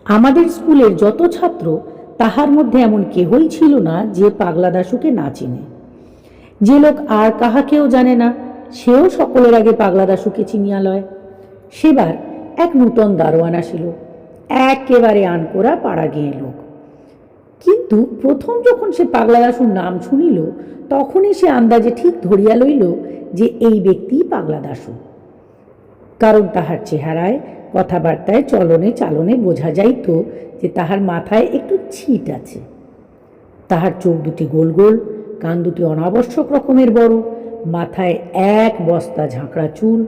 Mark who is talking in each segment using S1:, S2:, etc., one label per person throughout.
S1: আমাদের স্কুলের যত ছাত্র, তাহার মধ্যে এমন কেহই ছিল না যে পাগলা দাশুকে না চিনে। যে লোক আর কাহাকেও জানে না, সেও সকলের আগে পাগলা দাশুকে চিনিয়া লয়। সেবার এক নূতন দারোয়ান আসিল, একেবারে আনকোরা পাড়া গেঁয়ে লোক। কিন্তু প্রথম যখন সে পাগলা দাশুর নাম শুনিল, তখনই সে আন্দাজে ঠিক ধরিয়া লইল যে এই ব্যক্তিই পাগলা দাশু। কারণ তাহার চেহারায়, কথাবার্তায়, চলনে চালনে বোঝা যাইত যে তাহার মাথায় একটু ছিট আছে। তাহার চোখ দুটি গোল গোল, কান দুটি অনাবশ্যক রকমের বড়, মাথায় এক বস্তা ঝাঁকড়া চুল।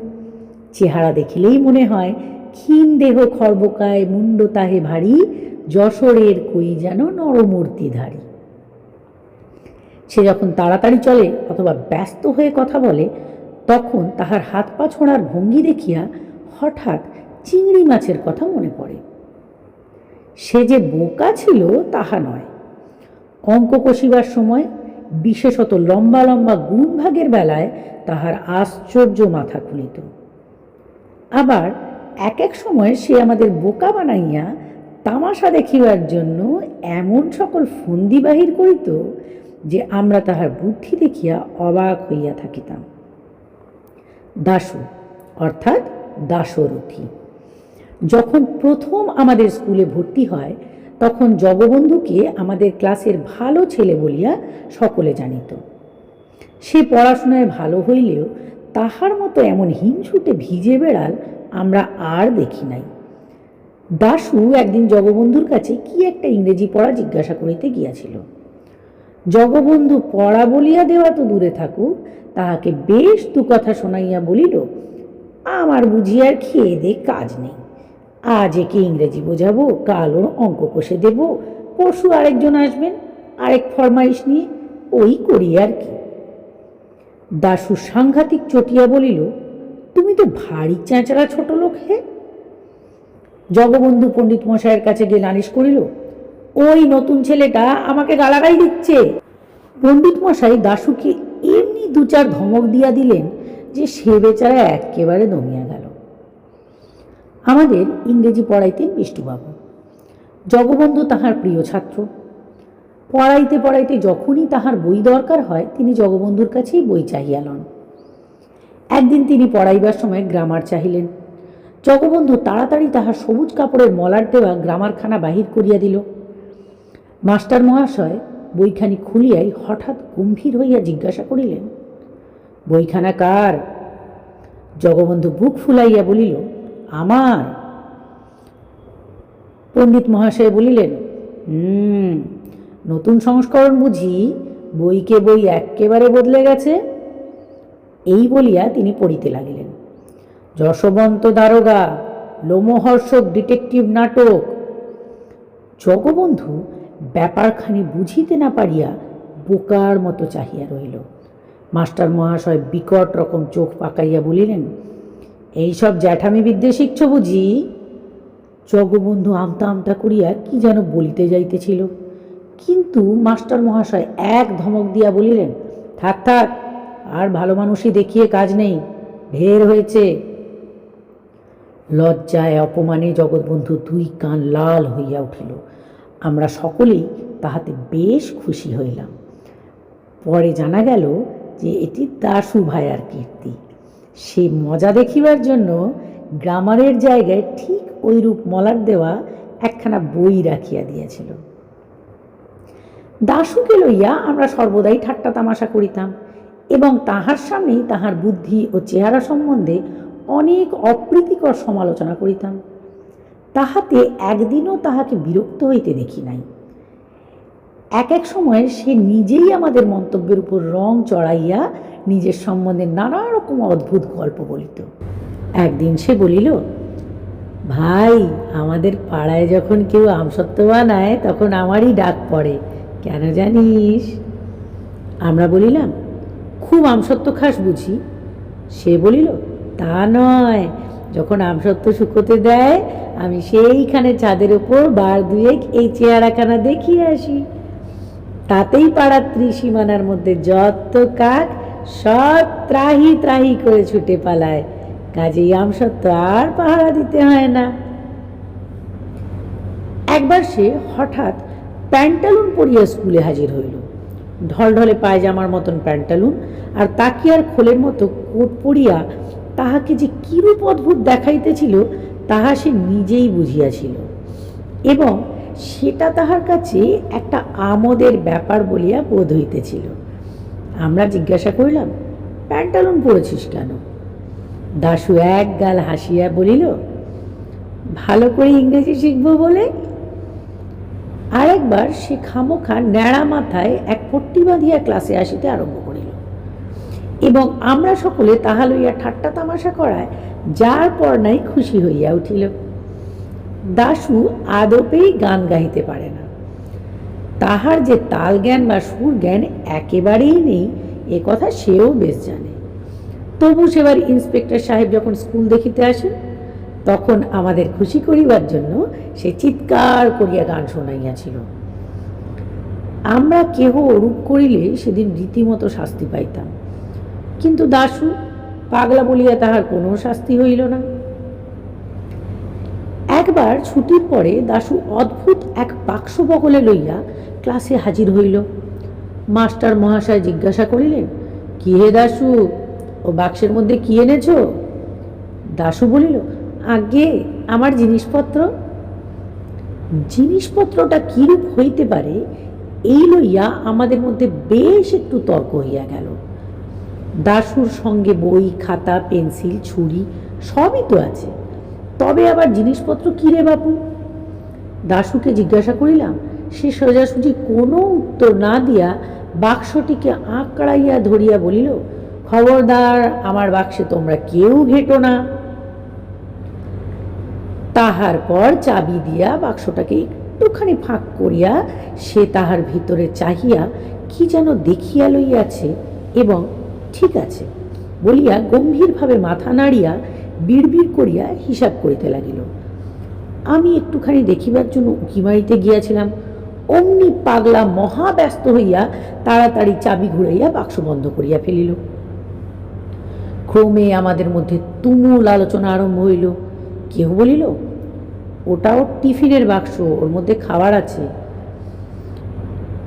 S1: চেহারা দেখিলেই মনে হয় ক্ষীণ দেহ খর্বকায়, মুন্ড তাহে ভারী, যশোরের কই যেন নরমূর্তিধারী। সে যখন তাড়াতাড়ি চলে অথবা ব্যস্ত হয়ে কথা বলে, তখন তাহার হাত পা ছোঁড়ার ভঙ্গি দেখিয়া হঠাৎ চিংড়ি মাছের কথা মনে পড়ে। সে যে বোকা ছিল তাহা নয়। অঙ্ক কষিবার সময়, বিশেষত লম্বা লম্বা গুণ ভাগের বেলায় তাহার আশ্চর্য মাথা খুলিত। আবার এক এক সময় সে আমাদের বোকা বানাইয়া তামাশা দেখিবার জন্য এমন সকল ফন্দি বাহির করিত যে আমরা তাহার বুদ্ধি দেখিয়া অবাক হইয়া থাকিতাম। দাশু অর্থাৎ দাশরথী যখন প্রথম আমাদের স্কুলে ভর্তি হয়, তখন জগবন্ধুকে আমাদের ক্লাসের ভালো ছেলে বলিয়া সকলে জানিত। সে পড়াশোনায় ভালো হইলেও তাহার মতো এমন হিংসুটে ভিজে বেড়াল আমরা আর দেখি নাই। দাশু একদিন জগবন্ধুর কাছে কি একটা ইংরেজি পড়া জিজ্ঞাসা করিতে গিয়াছিল। জগবন্ধু পড়া বলিয়া দেওয়া তো দূরে থাকুক, তাহাকে বেশ দু কথা শোনাইয়া বলিল, আমার বুঝি আর খেয়ে দে কাজ নেই। আজ একে ইংরেজি বোঝাবো, কাল ওর অঙ্ক কষে দেব, পরশু আরেকজন আসবেন আরেক ফরমাইশ নিয়ে, ওই করি আর কি। দাশু সাংঘাতিক চটিয়া বলিল, তুমি তো ভারী চেঁচড়া ছোট লোক হে। জগবন্ধু পণ্ডিত মশাইয়ের কাছে গিয়ে নালিশ করিল, ওই নতুন ছেলেটা আমাকে গালাগাল দিচ্ছে। পণ্ডিত মশাই দাশুকে এমনি দু চার ধমক দিয়া দিলেন যে সে বেচারা একেবারে দমিয়া গেল। আমাদের ইংরেজি পড়াইতেন বিষ্টুবাবু। জগবন্ধু তাহার প্রিয় ছাত্র। পড়াইতে পড়াইতে যখনই তাহার বই দরকার হয়, তিনি জগবন্ধুর কাছেই বই চাহিয়া লন। একদিন তিনি পড়াইবার সময় গ্রামার চাহিলেন। জগবন্ধু তাড়াতাড়ি তাহার সবুজ কাপড়ের মলার দেওয়া গ্রামারখানা বাহির করিয়া দিল। মাস্টার মহাশয় বইখানি খুলিয়াই হঠাৎ গম্ভীর হইয়া জিজ্ঞাসা করিলেন, বইখানা কার? জগবন্ধু বুক ফুলাইয়া বলিল, আমার। পণ্ডিত মহাশয় বলিলেন, নতুন সংস্করণ বুঝি, বইকে বই একেবারে বদলে গেছে। এই বলিয়া তিনি পড়িতে লাগিলেন, যশবন্ত দারোগা, লোমহর্ষক ডিটেকটিভ নাটক। জগবন্ধু ব্যাপারখানি বুঝিতে না পারিয়া বোকার মতো চাহিয়া রহিল। মাস্টার মহাশয় বিকট রকম চোখ পাকাইয়া বলিলেন, এইসব জ্যাঠামি বিদ্যে শিখছ বুঝি? জগবন্ধু আমতা আমতা করিয়া কি যেন বলিতে যাইতেছিল, কিন্তু মাস্টার মহাশয় এক ধমক দিয়া বলিলেন, থাক থাক, আর ভালো মানুষই দেখিয়ে কাজ নেই, ঢের হয়েছে। লজ্জায় অপমানে জগৎবন্ধু দুই কান লাল হইয়া উঠিল। আমরা সকলেই তাহাতে বেশ খুশি হইলাম। পরে জানা গেল যে এটি দাশু ভাইয়ার কীর্তি। সে মজা দেখিবার জন্য গ্রামারের জায়গায় ঠিক ওইরূপ মলার দেওয়া একখানা বই রাখিয়া দিয়েছিল। দাশুকে লইয়া আমরা সর্বদাই ঠাট্টা তামাশা করিতাম এবং তাহার সামনেই তাহার বুদ্ধি ও চেহারা সম্বন্ধে অনেক অপ্রীতিকর সমালোচনা করিতাম। তাহাতে একদিনও তাহাকে বিরক্ত হইতে দেখি নাই। এক এক সময় সে নিজেই আমাদের মন্তব্যের উপর রং চড়াইয়া নিজের সম্বন্ধে নানা রকম অদ্ভুত গল্প বলিত। একদিন সে বলিল, ভাই, আমাদের পাড়ায় যখন কেউ আমসত্ত্ব বানায় তখন আমারই ডাক পড়ে, কেন জানিস? আমরা বলিলাম, খুব আমসত্ত্ব খাস বুঝি? সে বলিল, তা নয়, যখন আমসত্ত্ব শুকোতে দেয় আমি সেইখানে ছাদের ওপর বার দুয়েক এই চেহারাখানা দেখিয়ে আসি। তাতেই পাড়ার ত্রিসীমানার মধ্যে যত কাক সব ত্রাহি ত্রাহি করে ছুটে পালায়, কাজেই আমসত্ত্ব আর পাহারা দিতে হয় না। একবার সে হঠাৎ প্যান্টালুন পরিয়া স্কুলে হাজির হইল। ঢলঢলে পায়জামার মতন প্যান্টালুন আর তাকিয়ার খোলের মতো কোট পরিয়া তাহাকে যে কিরূপ অদ্ভুত দেখাইতেছিল তাহা সে নিজেই বুঝিয়াছিল, এবং সেটা তাহার কাছে একটা আমোদের ব্যাপার বলিয়া বোধ হইতেছিল। আমরা জিজ্ঞাসা করিলাম, প্যান্টালুন পরেছিস কেন? দাশু এক গাল হাসিয়া বলিল, ভালো করে ইংরেজি শিখব বলে। আরেকবার সে খামোখা ন্যাড়া মাথায় এক পট্টি বাঁধিয়া ক্লাসে আসিতে আরম্ভ করিল, এবং আমরা সকলে তাহা লইয়া ঠাট্টা তামাশা করায় যার পর নাই খুশি হইয়া উঠিল। দাশু আদপেই গান গাইতে পারে না, তাহার যে তাল জ্ঞান বা সুর জ্ঞান একেবারেই নেই এ কথা সেও বেশ জানে। তবু সেবার ইন্সপেক্টর সাহেব যখন স্কুল দেখিতে আসেন তখন আমাদের খুশি করিবার জন্য সে চিৎকার করিয়া গান শোনাইয়াছিল। আমরা কেহ ওরূপ করিলে সেদিন রীতিমতো শাস্তি পাইতাম, কিন্তু দাশু পাগলা বলিয়া তাহার কোনো শাস্তি হইল না। একবার ছুটির পরে দাশু অদ্ভুত এক বাক্স বগলে লইয়া ক্লাসে হাজির হইল। মাস্টার মহাশয় জিজ্ঞাসা করিলেন, কি হে দাশু, ও বাক্সের মধ্যে কি এনেছ? দাশু বলিল, আগে আমার জিনিসপত্র। জিনিসপত্রটা কিরূপ হইতে পারে এই লইয়া আমাদের মধ্যে বেশ একটু তর্ক হইয়া গেল। দাশুর সঙ্গে বই, খাতা, পেন্সিল, ছুরি সবই তো আছে, তবে আবার জিনিসপত্র কি রে বাপু? দাশুকে জিজ্ঞাসা করিলাম। সে সোজাসুজি কোনো উত্তর না দিয়া বাক্সটিকে আঁকড়াইয়া ধরিয়া বলিল, খবরদার, আমার বাক্সে তোমরা কেউ ঘেঁটো না। তাহার পর চাবি দিয়া বাক্সটাকে একটুখানি ফাঁক করিয়া সে তাহার ভিতরে চাহিয়া কি যেন দেখিয়া লইয়াছে, এবং ঠিক আছে বলিয়া গম্ভীরভাবে মাথা নাড়িয়া বিড়বিড় করিয়া হিসাব করিতে লাগিল। আমি একটুখানি দেখিবার জন্য উঁকি মারিতে গিয়াছিলাম, অমনি পাগলা মহা ব্যস্ত হইয়া তাড়াতাড়ি চাবি ঘুরাইয়া বাক্স বন্ধ করিয়া ফেলিল। ক্রমে আমাদের মধ্যে তুমুল আলোচনা আরম্ভ হইল। কেউ বলিল, ওটাও টিফিনের বাক্স, ওর মধ্যে খাবার আছে।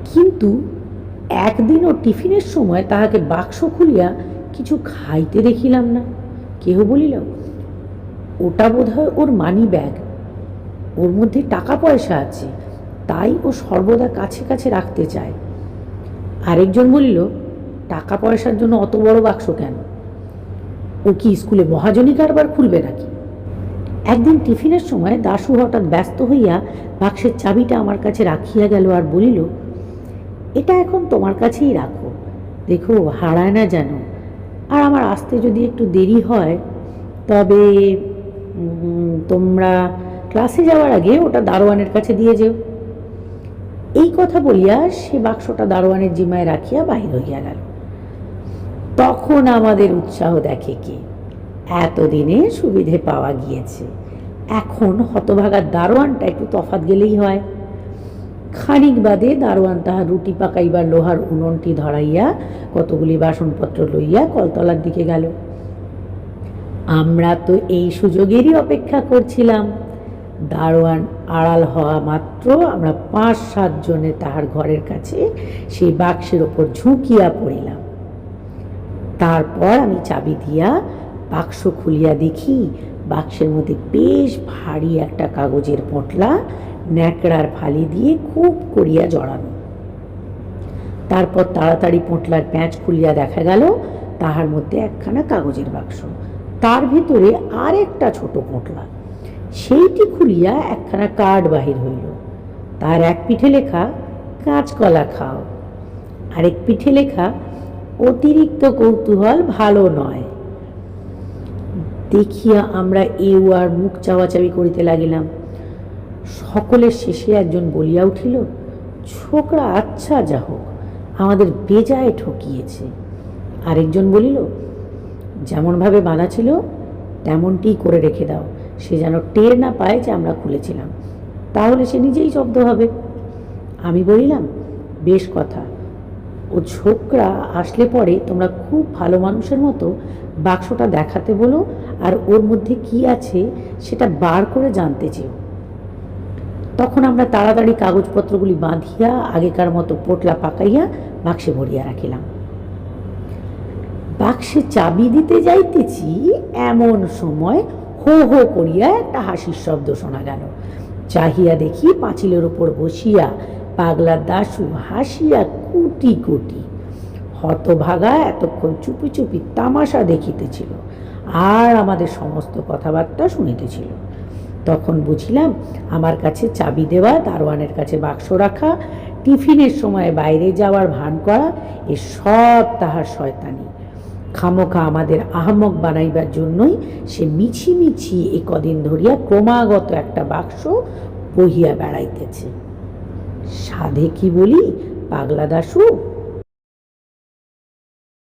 S1: কিন্তু একদিনও টিফিনের সময় তাহাকে বাক্স খুলিয়া কিছু খাইতে দেখিলাম না। কেহ বলিল, ওটা বোধহয় ওর মানি ব্যাগ, ওর মধ্যে টাকা পয়সা আছে, তাই ও সর্বদা কাছে কাছে রাখতে চায়। আরেকজন বলিল, টাকা পয়সার জন্য অত বড় বাক্স কেন? ও কি স্কুলে মহাজনী কারবার খুলবে নাকি? একদিন টিফিনের সময় দাশু হঠাৎ ব্যস্ত হইয়া বাক্সের চাবিটা আমার কাছে রাখিয়া গেল আর বলিল, এটা এখন তোমার কাছেই রাখো, দেখো হারায় না যেন, আর আমার আসতে যদি একটু দেরি হয় তবে তোমরা ক্লাসে যাওয়ার আগে ওটা দারোয়ানের কাছে দিয়ে যেও। এই কথা বলিয়া সে বাক্সটা দারোয়ানের জিম্মায় রাখিয়া বাহির হইয়া গেল। তখন আমাদের উৎসাহ দেখে কে, এতদিনে সুবিধে পাওয়া গিয়েছে, এখন হতভাগার দারোয়ানটা একটু তফাৎ গেলেই হয়। খানিক বাদে দারোয়ান তাহার রুটি পাকাইবার লোহার উনুনটি ধরাইয়া কতগুলি বাসনপত্র লইয়া কলতলার দিকে গেল। আমরা তো এই সুযোগেরই অপেক্ষা করছিলাম। দারোয়ান আড়াল হওয়া মাত্র আমরা 5-7 জনে তাহার ঘরের কাছে সেই বাক্সের ওপর ঝুঁকিয়া পড়িলাম। তারপর আমি চাবি দিয়া বাক্স খুলিয়া দেখি বাক্সের মধ্যে বেশ ভারী একটা কাগজের পোঁটলা ন্যাকড়ার ফালি দিয়ে খুব করিয়া জড়ানো। তারপর তাড়াতাড়ি পোঁটলার প্যাঁচ খুলিয়া দেখা গেল তাহার মধ্যে একখানা কাগজের বাক্স, তার ভিতরে আর একটা ছোট পোঁটলা। সেইটি খুলিয়া একখানা কার্ড বাহির হইল। তার এক পিঠে লেখা, কাঁচকলা খাও, আরেক পিঠে লেখা, অতিরিক্ত কৌতূহল ভালো নয়। দেখিয়া আমরা এও আর মুখ চাওয়াচাবি করিতে লাগিলাম। সকলের শেষে একজন বলিয়া উঠিল, ছোকরা আচ্ছা যা হোক, আমাদের বেজায় ঠকিয়েছে। আরেকজন বলিল, যেমনভাবে বাঁধা ছিল তেমনটি করে রেখে দাও, সে যেন টের না পায় যে আমরা খুলেছিলাম, তাহলে সে নিজেই জব্দ হবে। আমি বলিলাম, বেশ কথা, ও ছোকরা আসলে পরে তোমরা খুব ভালো মানুষের মতো বাক্সটা দেখাতে বলো, আর ওর মধ্যে কি আছে সেটা বার করে জানতে চেও। তখন আমরা তাড়াতাড়ি কাগজপত্রগুলি বাঁধিয়া আগেকার মতো পোটলা পাকাইয়া বাক্সে ভরিয়া রাখিলাম। বাক্সে চাবি দিতে যাইতেছি, এমন সময় হো হো করিয়া একটা হাসির শব্দ শোনা গেল। চাহিয়া দেখি পাঁচিলের ওপর বসিয়া পাগলা দাশু হাসিয়া কুটি কুটি। হতভাগা এতক্ষণ চুপি চুপি তামাশা দেখিতেছিল আর আমাদের সমস্ত কথাবার্তা শুনিতেছিল। তখন বুঝিলাম আমার কাছে চাবি দেওয়া, দারোয়ানের কাছে বাক্স রাখা, টিফিনের সময় বাইরে যাওয়ার ভান করা, এ সব তাহার শয়তানি। খামোখা আমাদের আহমক বানাইবার জন্যই সে মিছি মিছি এ কদিন ধরিয়া ক্রমাগত একটা বাক্স বহিয়া বেড়াইতেছে। সাধে কি বলি পাগলা দাশু?